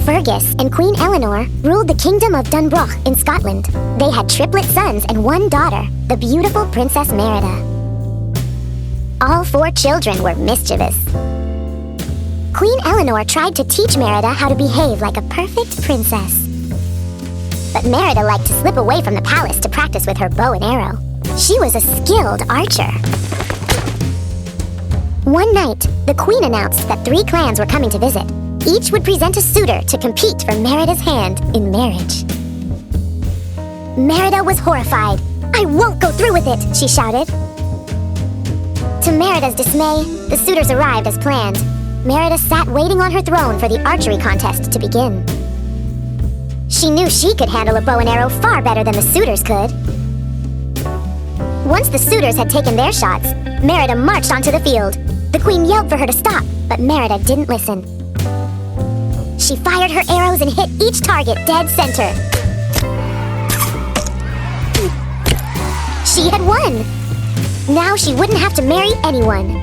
Fergus and Queen Eleanor ruled the kingdom of Dunbroch in Scotland. They had triplet sons and one daughter, the beautiful Princess Merida. All 4 children were mischievous. Queen Eleanor tried to teach Merida how to behave like a perfect princess. But Merida liked to slip away from the palace to practice with her bow and arrow. She was a skilled archer. One night, the queen announced that 3 clans were coming to visit. Each would present a suitor to compete for Merida's hand in marriage. Merida was horrified. "I won't go through with it," she shouted. To Merida's dismay, the suitors arrived as planned. Merida sat waiting on her throne for the archery contest to begin. She knew she could handle a bow and arrow far better than the suitors could. Once the suitors had taken their shots, Merida marched onto the field. The queen yelled for her to stop, but Merida didn't listen. She fired her arrows and hit each target dead center. She had won! Now she wouldn't have to marry anyone.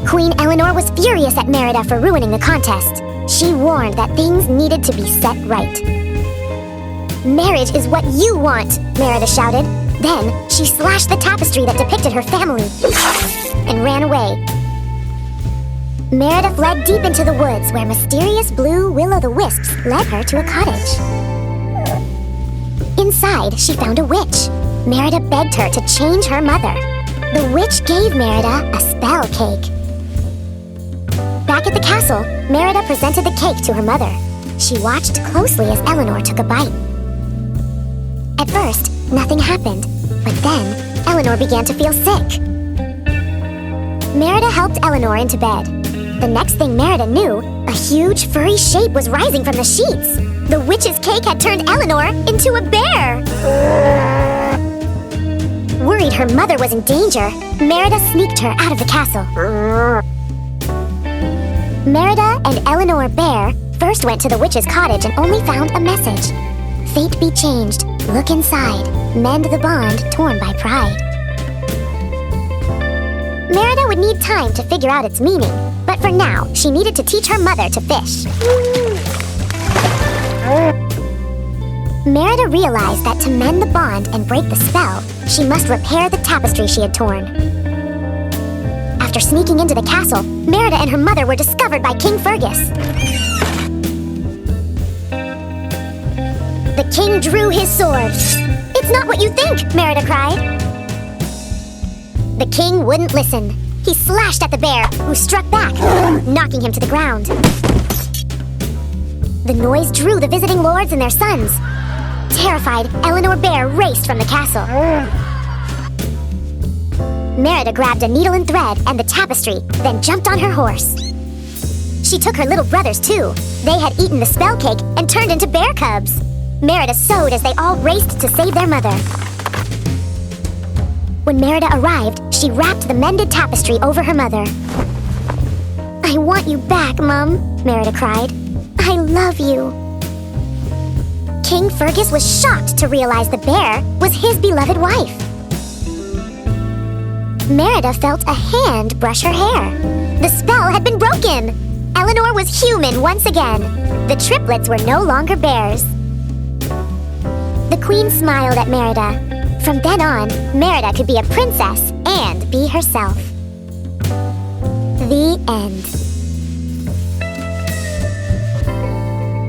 Queen Eleanor was furious at Merida for ruining the contest. She warned that things needed to be set right. "Marriage is what you want," Merida shouted. Then she slashed the tapestry that depicted her family and ran away. Merida fled deep into the woods where mysterious blue will-o'-the-wisps led her to a cottage. Inside, she found a witch. Merida begged her to change her mother. The witch gave Merida a spell cake. Back at the castle, Merida presented the cake to her mother. She watched closely as Eleanor took a bite. At first, nothing happened, but then Eleanor began to feel sick. Merida helped Eleanor into bed. The next thing Merida knew, a huge furry shape was rising from the sheets. The witch's cake had turned Eleanor into a bear! Worried her mother was in danger, Merida sneaked her out of the castle. Merida and Eleanor Bear first went to the witch's cottage and only found a message. "Fate be changed. Look inside. Mend the bond torn by pride." Merida would need time to figure out its meaning, but for now, she needed to teach her mother to fish. Merida realized that to mend the bond and break the spell, she must repair the tapestry she had torn. After sneaking into the castle, Merida and her mother were discovered by King Fergus. The king drew his sword. "It's not what you think!" Merida cried. The king wouldn't listen. He slashed at the bear, who struck back, knocking him to the ground. The noise drew the visiting lords and their sons. Terrified, Eleanor Bear raced from the castle. Merida grabbed a needle and thread and the tapestry, then jumped on her horse. She took her little brothers too. They had eaten the spell cake and turned into bear cubs. Merida sewed as they all raced to save their mother. When Merida arrived, she wrapped the mended tapestry over her mother. "I want you back, Mum," Merida cried. "I love you." King Fergus was shocked to realize the bear was his beloved wife. Merida felt a hand brush her hair. The spell had been broken! Eleanor was human once again. The triplets were no longer bears. The queen smiled at Merida. From then on, Merida could be a princess and be herself. The end.